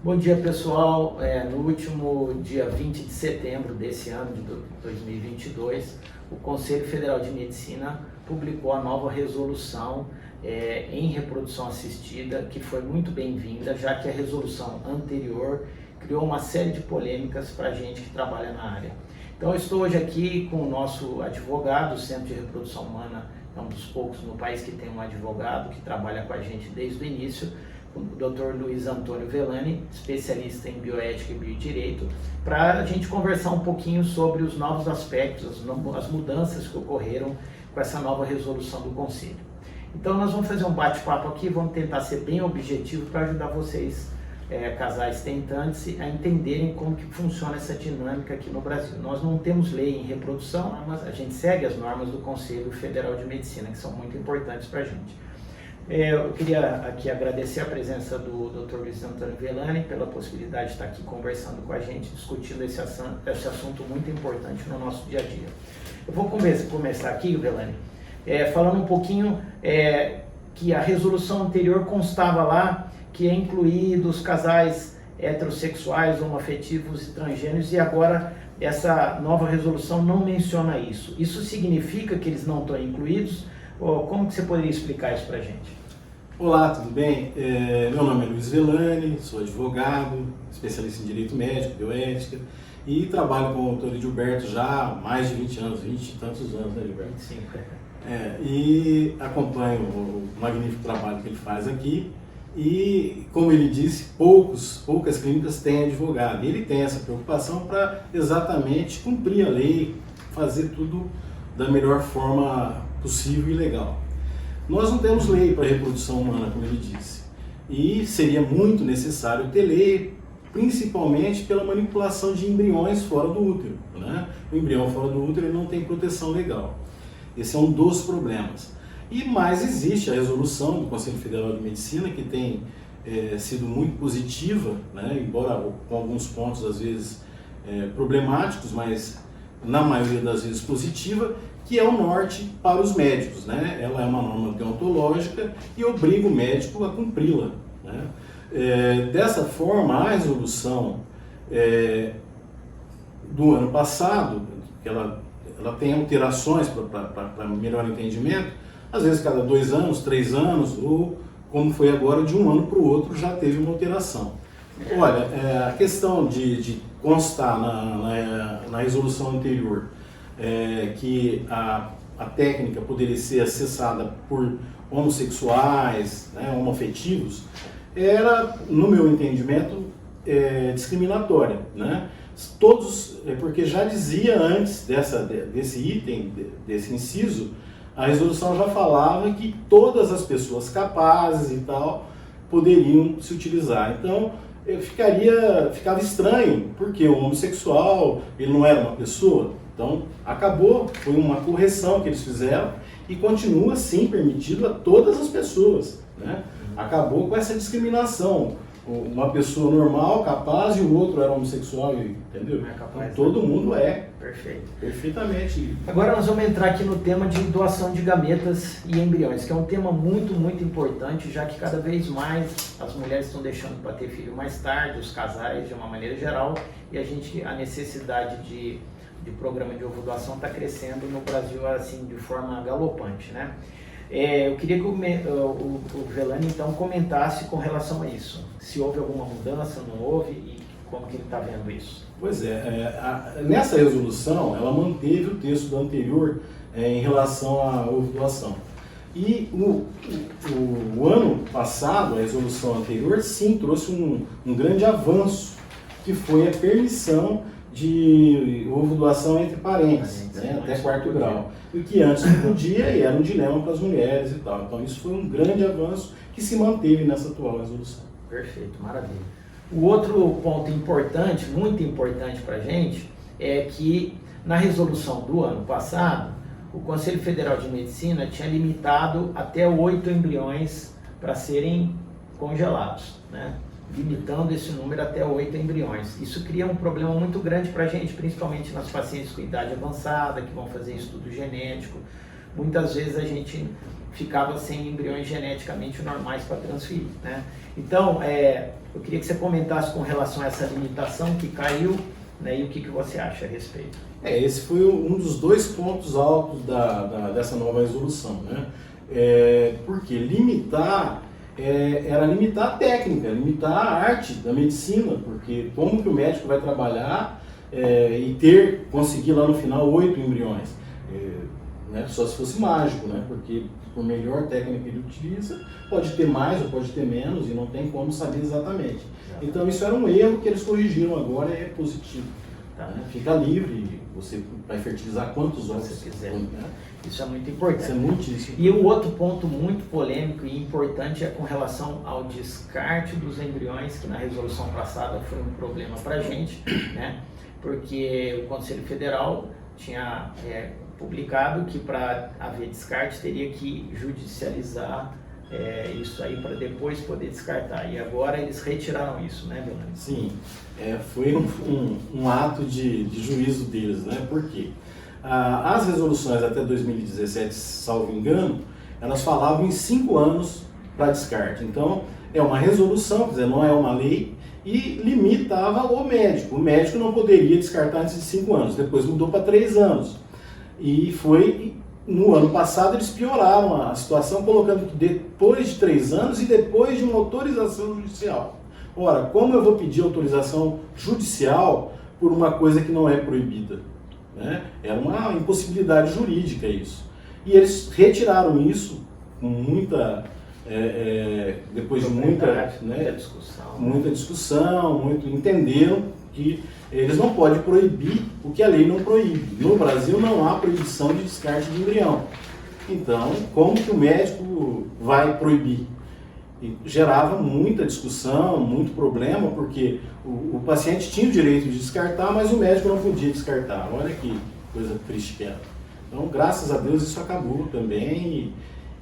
Bom dia, pessoal. No último dia 20 de setembro desse ano de 2022, o Conselho Federal de Medicina publicou a nova resolução em reprodução assistida, que foi muito bem-vinda, já que a resolução anterior criou uma série de polêmicas para a gente que trabalha na área. Então, eu estou hoje aqui com o nosso advogado. O Centro de Reprodução Humana é um dos poucos no país que tem um advogado que trabalha com a gente desde o início, o Dr. Luiz Antônio Vellani, especialista em bioética e biodireito, para a gente conversar um pouquinho sobre os novos aspectos, as mudanças que ocorreram com essa nova resolução do Conselho. Então nós vamos fazer um bate-papo aqui, vamos tentar ser bem objetivo para ajudar vocês, casais tentantes, a entenderem como que funciona essa dinâmica aqui no Brasil. Nós não temos lei em reprodução, mas a gente segue as normas do Conselho Federal de Medicina, que são muito importantes para a gente. Eu queria aqui agradecer a presença do Dr. Luiz Antônio Vellani pela possibilidade de estar aqui conversando com a gente, discutindo esse assunto muito importante no nosso dia a dia. Eu vou começar aqui, Vellani, falando um pouquinho que a resolução anterior constava lá que é incluído os casais heterossexuais, homoafetivos e transgêneros, e agora essa nova resolução não menciona isso. Isso significa que eles não estão incluídos? Como que você poderia explicar isso para a gente? Olá, tudo bem? Meu nome é Luiz Vellani, sou advogado, especialista em direito médico, bioética, e trabalho com o Dr. Gilberto já há mais de 20 anos, 20 e tantos anos, né, Gilberto? 25, E acompanho o magnífico trabalho que ele faz aqui, e, como ele disse, poucas clínicas têm advogado. E ele tem essa preocupação para exatamente cumprir a lei, fazer tudo da melhor forma possível e legal. Nós não temos lei para reprodução humana, como ele disse, e seria muito necessário ter lei, principalmente pela manipulação de embriões fora do útero, né? O embrião fora do útero ele não tem proteção legal. Esse é um dos problemas. E mais existe a resolução do Conselho Federal de Medicina, que tem sido muito positiva, né? Embora com alguns pontos às vezes problemáticos, mas na maioria das vezes positiva, que é o norte para os médicos, né? Ela é uma norma deontológica e obriga o médico a cumpri-la, né? Dessa forma, a resolução do ano passado, que ela tem alterações para melhor entendimento, às vezes cada 2 anos, 3 anos, ou como foi agora, de um ano para o outro já teve uma alteração. Olha, a questão de constar na resolução anterior que a técnica poderia ser acessada por homossexuais, né, homoafetivos, era, no meu entendimento, discriminatória, né? Porque já dizia antes desse item, desse inciso, a resolução já falava que todas as pessoas capazes e tal poderiam se utilizar. Então, ficava estranho, porque o homossexual, ele não era uma pessoa. Então, acabou, foi uma correção que eles fizeram e continua, sim, permitido a todas as pessoas, né? Acabou com essa discriminação. Uma pessoa normal, capaz, e o outro era homossexual, entendeu? É capaz, então, todo mundo é. Perfeito. Perfeitamente. Agora nós vamos entrar aqui no tema de doação de gametas e embriões, que é um tema muito, muito importante, já que cada vez mais as mulheres estão deixando para ter filho mais tarde, os casais de uma maneira geral, e a necessidade de programa de ovodoação está crescendo no Brasil assim de forma galopante, né? Eu queria que o Vellani então comentasse com relação a isso, se houve alguma mudança, não houve, e como que ele está vendo isso. Pois nessa resolução ela manteve o texto do anterior em relação à ovodoação. E o ano passado, a resolução anterior, sim, trouxe um grande avanço, que foi a permissão de ovodoação entre parentes, né, até 4º grau. E que antes não podia e era um dilema para as mulheres e tal. Então isso foi um grande avanço que se manteve nessa atual resolução. Perfeito, maravilha. O outro ponto importante, muito importante para a gente, é que na resolução do ano passado, o Conselho Federal de Medicina tinha limitado até 8 embriões para serem congelados, né? Limitando esse número até 8 embriões. Isso cria um problema muito grande para a gente, principalmente nas pacientes com idade avançada, que vão fazer estudo genético. Muitas vezes a gente ficava sem embriões geneticamente normais para transferir, né? Então, Eu queria que você comentasse com relação a essa limitação que caiu, né, e o que você acha a respeito. Esse foi um dos 2 pontos altos dessa nova resolução, né? Porque limitar era limitar a técnica, limitar a arte da medicina, porque como que o médico vai trabalhar e conseguir lá no final 8 embriões? Né? Só se fosse mágico, né? Porque por melhor técnica que ele utiliza, pode ter mais ou pode ter menos e não tem como saber exatamente. Então isso era um erro que eles corrigiram agora e é positivo. Tá? Fica livre, você vai fertilizar quantos ovos você quiser. Né? Isso é muito importante. Isso é muitíssimo. E o outro ponto muito polêmico e importante é com relação ao descarte dos embriões, que na resolução passada foi um problema para a gente, né? Porque o Conselho Federal tinha publicado que para haver descarte teria que judicializar isso aí para depois poder descartar. E agora eles retiraram isso, né, Belânio? Sim, foi um ato de juízo deles, né? Por quê? As resoluções até 2017, salvo engano, elas falavam em 5 anos para descarte. Então, é uma resolução, quer dizer, não é uma lei, e limitava o médico. O médico não poderia descartar antes de 5 anos, depois mudou para 3 anos. E no ano passado eles pioraram a situação, colocando que depois de 3 anos e depois de uma autorização judicial. Ora, como eu vou pedir autorização judicial por uma coisa que não é proibida? Né? Era uma impossibilidade jurídica isso. E eles retiraram isso com depois de muita discussão, entenderam que eles não podem proibir o que a lei não proíbe. No Brasil não há proibição de descarte de embrião. Então, como que o médico vai proibir? E gerava muita discussão, muito problema, porque o paciente tinha o direito de descartar, mas o médico não podia descartar. Olha que coisa triste que era. Então, graças a Deus, isso acabou também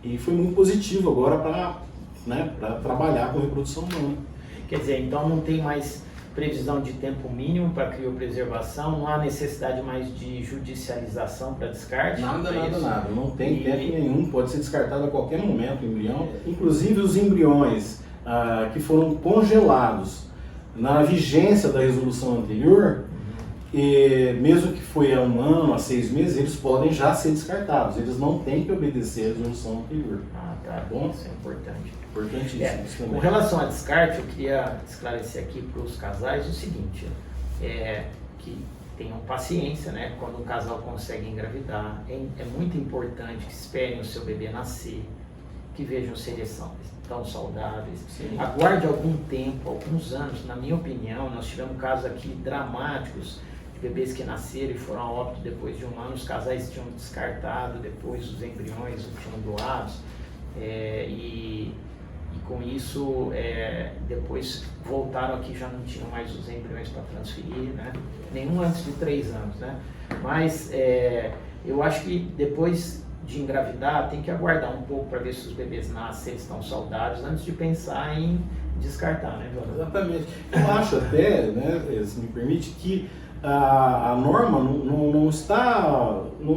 e foi muito positivo agora para trabalhar com reprodução humana. Quer dizer, então não tem mais previsão de tempo mínimo para criopreservação, não há necessidade mais de judicialização para descarte? Nada. Não tem tempo nenhum, pode ser descartado a qualquer momento o embrião. Inclusive os embriões que foram congelados na vigência da resolução anterior, mesmo que foi há 1 ano, há 6 meses, eles podem já ser descartados. Eles não têm que obedecer a resolução anterior. Tá bom, isso é importante. Importantíssimo. Com relação a descarte, eu queria esclarecer aqui para os casais o seguinte, que tenham paciência, né? Quando um casal consegue engravidar, é muito importante que esperem o seu bebê nascer, que vejam se eles tão saudáveis. Sim. Aguarde algum tempo, alguns anos, na minha opinião, nós tivemos casos aqui dramáticos de bebês que nasceram e foram a óbito depois de 1 ano, os casais tinham descartado depois os embriões, tinham doados, e com isso depois voltaram aqui, já não tinham mais os embriões para transferir, né? Nenhum antes de 3 anos, né? Mas eu acho que depois de engravidar tem que aguardar um pouco para ver se os bebês nascem, se eles estão saudáveis, antes de pensar em descartar, né, Jonas? Exatamente. Eu acho até, né, se me permite, que a norma não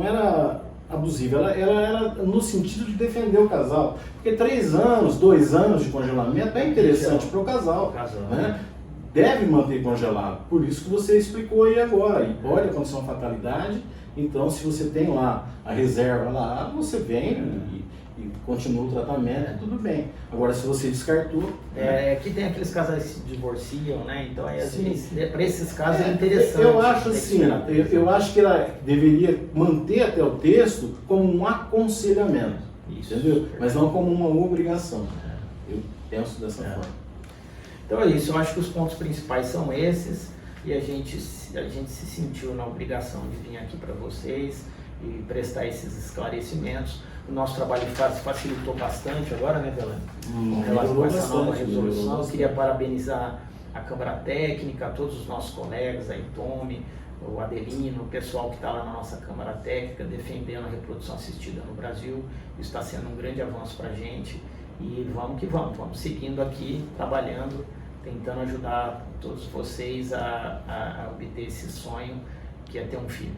era abusiva, ela era no sentido de defender o casal. Porque 3 anos, 2 anos de congelamento é interessante para o casal. Né? Deve manter congelado. Por isso que você explicou aí agora. E pode acontecer uma fatalidade. Então, se você tem lá a reserva lá, você vem e continua o tratamento, tudo bem. Agora, se você descartou... Aqui tem aqueles casais que se divorciam, né? Então, às vezes, para esses casos é interessante. Eu acho assim, eu acho que ela deveria manter até o texto como um aconselhamento, entendeu? Mas não como uma obrigação. Eu penso dessa forma. Então é isso, eu acho que os pontos principais são esses e a gente se sentiu na obrigação de vir aqui para vocês e prestar esses esclarecimentos. O nosso trabalho facilitou bastante agora, né, Belânio? Com relação a essa nova resolução. Eu queria parabenizar a Câmara Técnica, todos os nossos colegas, a Itome, o Adelino, o pessoal que está lá na nossa Câmara Técnica defendendo a reprodução assistida no Brasil. Isso está sendo um grande avanço para a gente e vamos que vamos seguindo aqui, trabalhando, tentando ajudar todos vocês a obter esse sonho que é ter um filho.